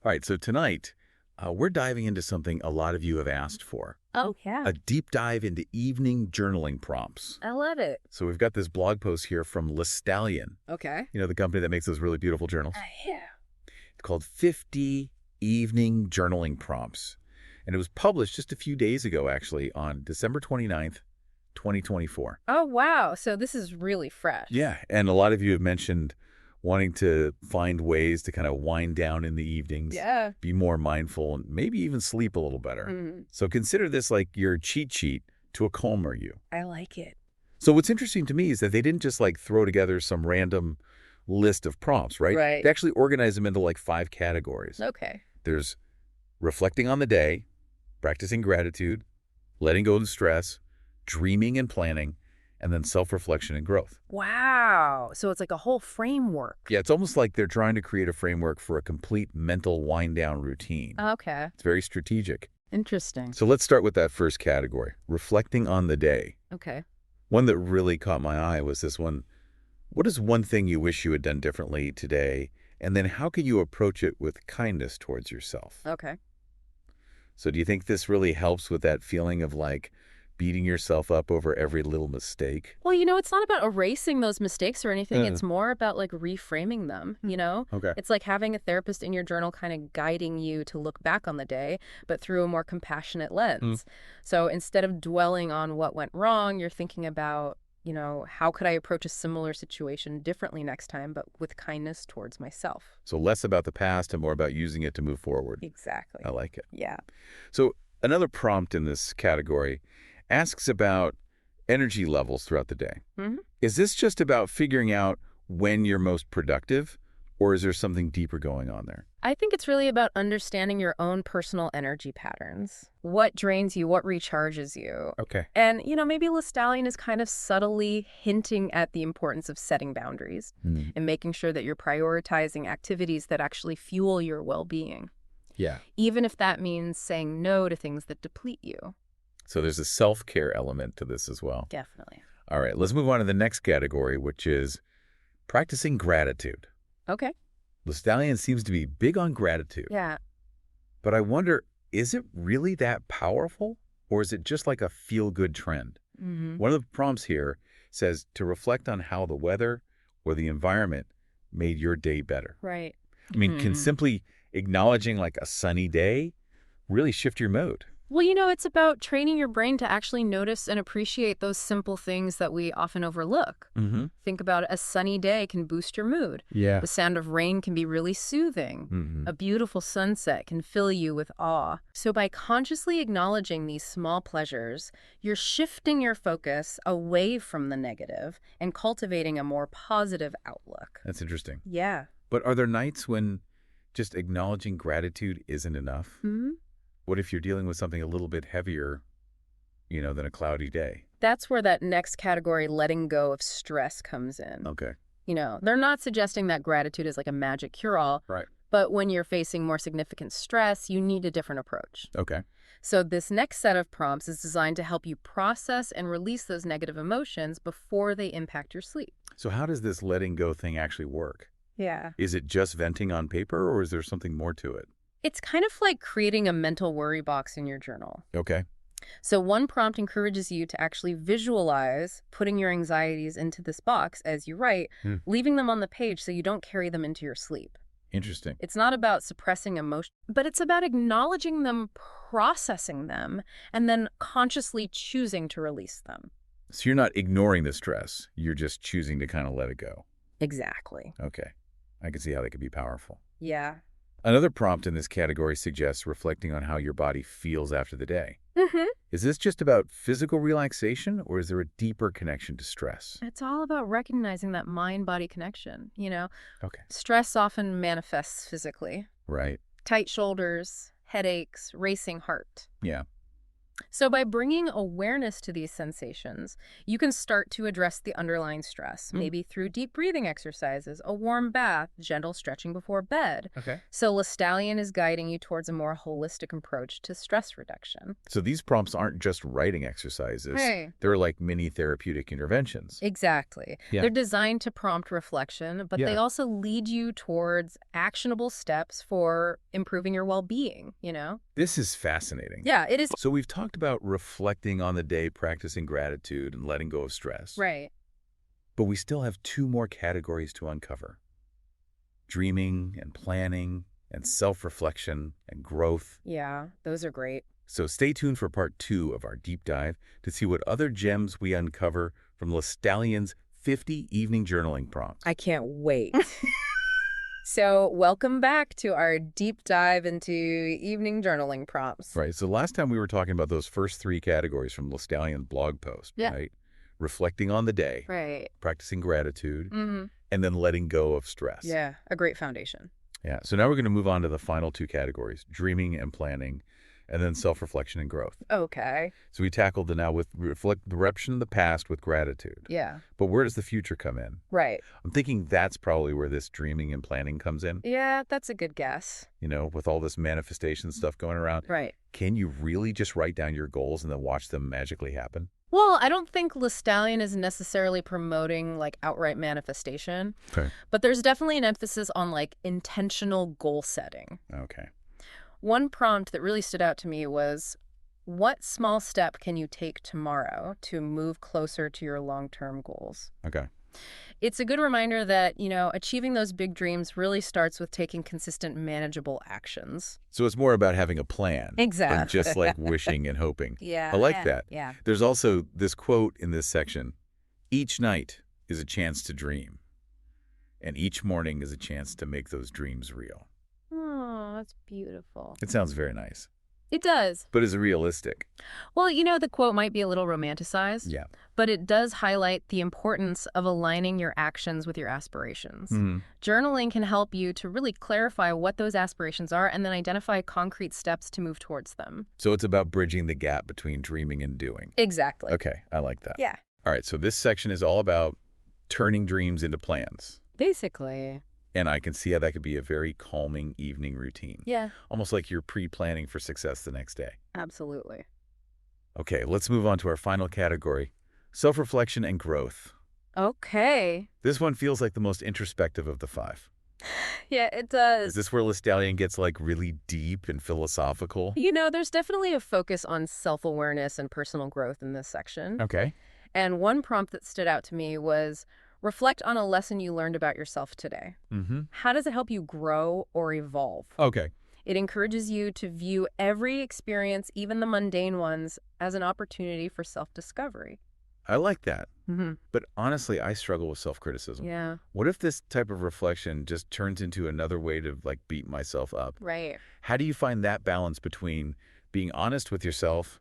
All right, so tonight, we're diving into something a lot of you have asked for, Oh, yeah. a deep dive into evening journaling prompts. I love it. So we've got this blog post here from Lestallion, Okay. the company that makes those really beautiful journals. Yeah. It's called 50 Evening Journaling Prompts. And it was published just a few days ago, actually, on December 29th, 2024. Oh, wow. So this is really fresh. Yeah, and a lot of you have mentioned wanting to find ways to kind of wind down in the evenings, Yeah. be more mindful, and maybe even sleep a little better. So consider this like your cheat sheet to a calmer you. I like it. So what's interesting to me is that they didn't just like throw together some random list of prompts, right? Right. They actually organized them into like 5 categories. Okay. There's reflecting on the day, practicing gratitude, letting go of stress, dreaming and planning, and then self-reflection and growth. Wow. So it's like a whole framework. Yeah, it's almost like they're trying to create a framework for a complete mental wind-down routine. Okay. It's very strategic. Interesting. So let's start with that first category, reflecting on the day. Okay. One that really caught my eye was this one. What is one thing you wish you had done differently today? And then how can you approach it with kindness towards yourself? Okay. So do you think this really helps with that feeling of like beating yourself up over every little mistake? Well, it's not about erasing those mistakes or anything. It's more about like reframing them. Okay. It's like having a therapist in your journal kind of guiding you to look back on the day, but through a more compassionate lens. So instead of dwelling on what went wrong, you're thinking about, how could I approach a similar situation differently next time, but with kindness towards myself? So less about the past and more about using it to move forward. Exactly. I like it. Yeah. So another prompt in this category asks about energy levels throughout the day. Is this just about figuring out when you're most productive, or is there something deeper going on there? I think it's really about understanding your own personal energy patterns. What drains you, what recharges you. Okay. And, maybe Lestallion is kind of subtly hinting at the importance of setting boundaries and making sure that you're prioritizing activities that actually fuel your well-being. Yeah. Even if that means saying no to things that deplete you. So there's a self-care element to this as well. Definitely. All right, let's move on to the next category, which is practicing gratitude. Okay. Lestallion seems to be big on gratitude. Yeah. But I wonder, is it really that powerful, or is it just like a feel-good trend? One of the prompts here says to reflect on how the weather or the environment made your day better. Right. I mean, can simply acknowledging like a sunny day really shift your mood? Well, it's about training your brain to actually notice and appreciate those simple things that we often overlook. Think about a sunny day can boost your mood. Yeah. The sound of rain can be really soothing. A beautiful sunset can fill you with awe. So by consciously acknowledging these small pleasures, you're shifting your focus away from the negative and cultivating a more positive outlook. That's interesting. Yeah. But are there nights when just acknowledging gratitude isn't enough? What if you're dealing with something a little bit heavier, than a cloudy day? That's where that next category, letting go of stress, comes in. Okay. They're not suggesting that gratitude is like a magic cure-all. Right. But when you're facing more significant stress, you need a different approach. Okay. So this next set of prompts is designed to help you process and release those negative emotions before they impact your sleep. So how does this letting go thing actually work? Yeah. Is it just venting on paper, or is there something more to it? It's kind of like creating a mental worry box in your journal. Okay. So one prompt encourages you to actually visualize putting your anxieties into this box as you write, leaving them on the page so you don't carry them into your sleep. Interesting. It's not about suppressing emotion, but it's about acknowledging them, processing them, and then consciously choosing to release them. So you're not ignoring the stress. You're just choosing to kind of let it go. Exactly. Okay. I can see how that could be powerful. Yeah. Another prompt in this category suggests reflecting on how your body feels after the day. Is this just about physical relaxation, or is there a deeper connection to stress? It's all about recognizing that mind-body connection, Okay. Stress often manifests physically. Right. Tight shoulders, headaches, racing heart. Yeah. So by bringing awareness to these sensations, you can start to address the underlying stress, maybe through deep breathing exercises, a warm bath, gentle stretching before bed. Okay. So Lestallion is guiding you towards a more holistic approach to stress reduction. So these prompts aren't just writing exercises. Hey. They're like mini therapeutic interventions. Exactly. Yeah. They're designed to prompt reflection, but they also lead you towards actionable steps for improving your well-being, you know? This is fascinating. Yeah, it is. So we've talked about reflecting on the day, practicing gratitude, and letting go of stress. Right. But we still have two more categories to uncover: dreaming and planning and self-reflection and growth. Yeah, those are great. So stay tuned for part 2 of our deep dive to see what other gems we uncover from Lestallion's 50 evening journaling prompts. I can't wait. So welcome back to our deep dive into evening journaling prompts. Right. So last time we were talking about those first 3 categories from Lestallion's blog post, right? Reflecting on the day, Right. practicing gratitude, Mm-hmm. and then letting go of stress. Yeah, a great foundation. Yeah. So now we're going to move on to the final 2 categories: dreaming and planning, and then self-reflection and growth. Okay. So we tackled the now with the repetition of the past with gratitude. Yeah. But where does the future come in? Right. I'm thinking that's probably where this dreaming and planning comes in. Yeah, that's a good guess. You know, with all this manifestation stuff going around. Right. Can you really just write down your goals and then watch them magically happen? Well, I don't think Lestallion is necessarily promoting like outright manifestation, Okay. but there's definitely an emphasis on like intentional goal setting. Okay. One prompt that really stood out to me was, what small step can you take tomorrow to move closer to your long-term goals? Okay. It's a good reminder that, you know, achieving those big dreams really starts with taking consistent, manageable actions. So it's more about having a plan Exactly. than just like wishing and hoping. Yeah. I like that. Yeah. There's also this quote in this section: each night is a chance to dream, and each morning is a chance to make those dreams real. Oh, that's beautiful. It sounds very nice. It does. But is it realistic? Well, you know, the quote might be a little romanticized, Yeah. but it does highlight the importance of aligning your actions with your aspirations. Mm-hmm. Journaling can help you to really clarify what those aspirations are and then identify concrete steps to move towards them. So it's about bridging the gap between dreaming and doing. Exactly. Okay, I like that. Yeah. All right, so this section is all about turning dreams into plans. Basically. And I can see how that could be a very calming evening routine. Yeah. Almost like you're pre-planning for success the next day. Absolutely. Okay, let's move on to our final category: self-reflection and growth. Okay. This one feels like the most introspective of the 5. Yeah, it does. Is this where Lestallion gets like really deep and philosophical? You know, there's definitely a focus on self-awareness and personal growth in this section. Okay. And one prompt that stood out to me was, reflect on a lesson you learned about yourself today. Mm-hmm. How does it help you grow or evolve? Okay. It encourages you to view every experience, even the mundane ones, as an opportunity for self-discovery. I like that. Mm-hmm. But honestly, I struggle with self-criticism. Yeah. What if this type of reflection just turns into another way to like beat myself up? Right. How do you find that balance between being honest with yourself,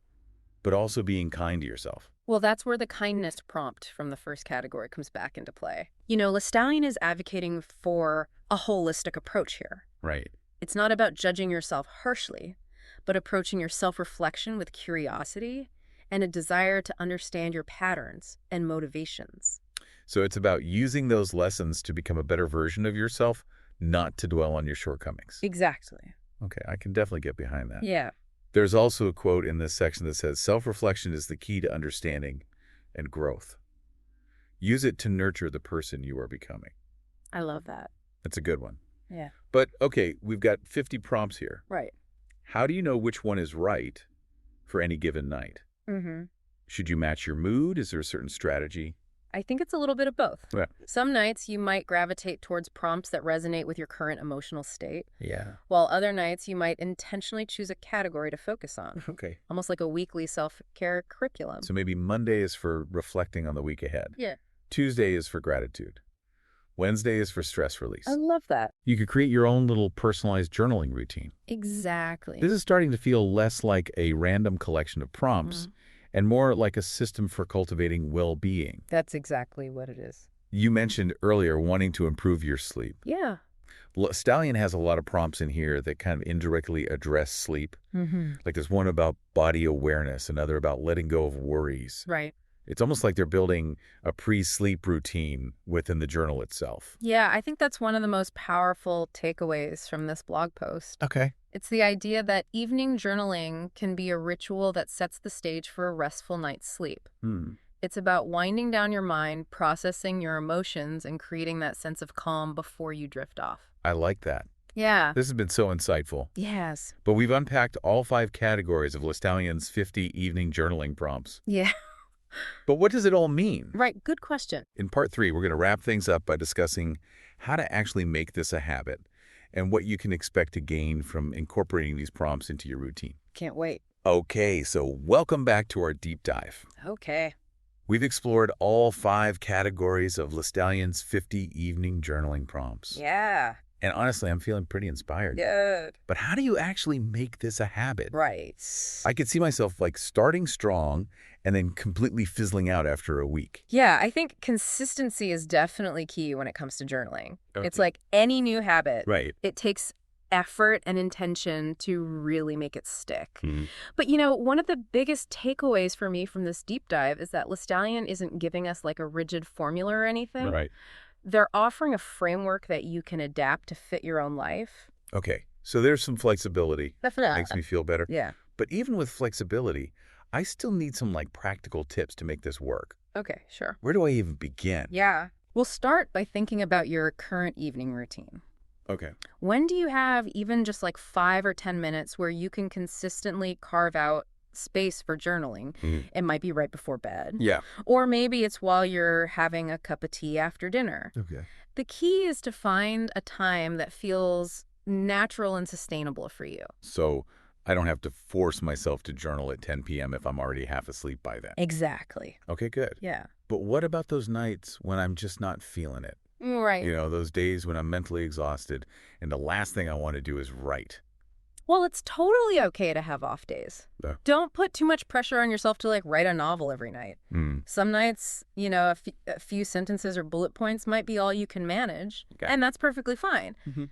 but also being kind to yourself? Well, that's where the kindness prompt from the first category comes back into play. You know, Lestallion is advocating for a holistic approach here. Right. It's not about judging yourself harshly, but approaching your self-reflection with curiosity and a desire to understand your patterns and motivations. So it's about using those lessons to become a better version of yourself, not to dwell on your shortcomings. Exactly. Okay, I can definitely get behind that. Yeah. There's also a quote in this section that says, self-reflection is the key to understanding and growth. Use it to nurture the person you are becoming. I love that. That's a good one. Yeah. But, okay, we've got 50 prompts here. Right. How do you know which one is right for any given night? Mm-hmm. Should you match your mood? Is there a certain strategy? I think it's a little bit of both. Yeah. Some nights you might gravitate towards prompts that resonate with your current emotional state, Yeah. while other nights you might intentionally choose a category to focus on, Okay. almost like a weekly self-care curriculum. So maybe Monday is for reflecting on the week ahead. Yeah. Tuesday is for gratitude. Wednesday is for stress release. I love that. You could create your own little personalized journaling routine. Exactly. This is starting to feel less like a random collection of prompts and more like a system for cultivating well-being. That's exactly what it is. You mentioned earlier wanting to improve your sleep. Yeah. Lestallion has a lot of prompts in here that kind of indirectly address sleep. Like there's one about body awareness, another about letting go of worries. Right. It's almost like they're building a pre-sleep routine within the journal itself. Yeah, I think that's one of the most powerful takeaways from this blog post. Okay. It's the idea that evening journaling can be a ritual that sets the stage for a restful night's sleep. It's about winding down your mind, processing your emotions, and creating that sense of calm before you drift off. I like that. Yeah. This has been so insightful. Yes. But we've unpacked all 5 categories of Lestallion's 50 evening journaling prompts. Yeah. But what does it all mean? Right. Good question. In part 3, we're going to wrap things up by discussing how to actually make this a habit and what you can expect to gain from incorporating these prompts into your routine. Can't wait. Okay, so welcome back to our deep dive. Okay. We've explored all 5 categories of Lestallion's 50 evening journaling prompts. Yeah. And honestly, I'm feeling pretty inspired. Good. But how do you actually make this a habit? Right. I could see myself like starting strong and then completely fizzling out after a week. Yeah, I think consistency is definitely key when it comes to journaling. Okay. It's like any new habit. Right. It takes effort and intention to really make it stick. Mhm. But, one of the biggest takeaways for me from this deep dive is that Lestallion isn't giving us like a rigid formula or anything. Right. They're offering a framework that you can adapt to fit your own life. Okay, so there's some flexibility. Definitely. Makes me feel better. Yeah. But even with flexibility, I still need some like practical tips to make this work. Okay, sure. Where do I even begin? Yeah. We'll start by thinking about your current evening routine. Okay. When do you have even just like 5 or 10 minutes where you can consistently carve out space for journaling? It might be right before bed. Yeah. Or maybe it's while you're having a cup of tea after dinner. Okay. The key is to find a time that feels natural and sustainable for you. So I don't have to force myself to journal at 10 p.m. if I'm already half asleep by then. Exactly. Okay, good. Yeah. But what about those nights when I'm just not feeling it? Right. Those days when I'm mentally exhausted and the last thing I want to do is write. Well, it's totally okay to have off days. Yeah. Don't put too much pressure on yourself to like write a novel every night. Some nights, a few sentences or bullet points might be all you can manage, Okay. and that's perfectly fine. Mhm.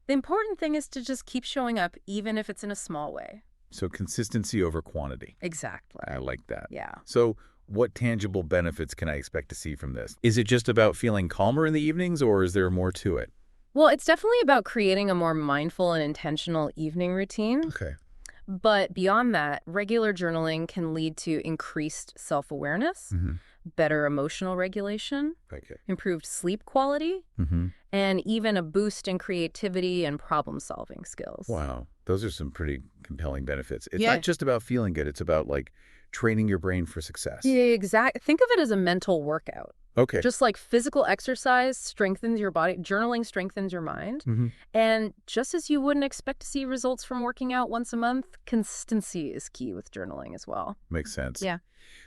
The important thing is to just keep showing up, even if it's in a small way. So consistency over quantity. Exactly. I like that. Yeah. So what tangible benefits can I expect to see from this? Is it just about feeling calmer in the evenings, or is there more to it? Well, it's definitely about creating a more mindful and intentional evening routine. Okay. But beyond that, regular journaling can lead to increased self-awareness, better emotional regulation, Okay. improved sleep quality, and even a boost in creativity and problem-solving skills. Wow. Those are some pretty compelling benefits. It's Yeah. not just about feeling good. It's about like training your brain for success. Yeah, exactly. Think of it as a mental workout. Okay. Just like physical exercise strengthens your body, journaling strengthens your mind. And just as you wouldn't expect to see results from working out once a month, consistency is key with journaling as well. Makes sense. Yeah.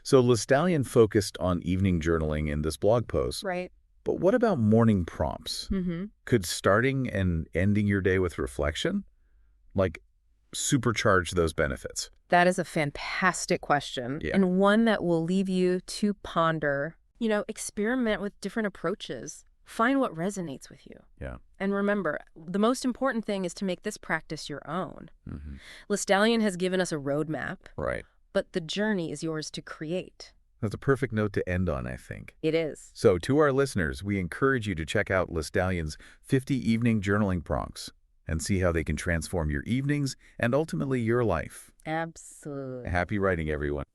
So Lestallion focused on evening journaling in this blog post. Right. But what about morning prompts? Could starting and ending your day with reflection, like, supercharge those benefits? That is a fantastic question, Yeah. and one that will leave you to ponder. Experiment with different approaches. Find what resonates with you. Yeah. And remember, the most important thing is to make this practice your own. Lestallion has given us a roadmap, Right. but the journey is yours to create. That's a perfect note to end on, I think. It is. So to our listeners, we encourage you to check out Lestallion's 50 evening journaling prompts and see how they can transform your evenings and ultimately your life. Absolutely. Happy writing, everyone.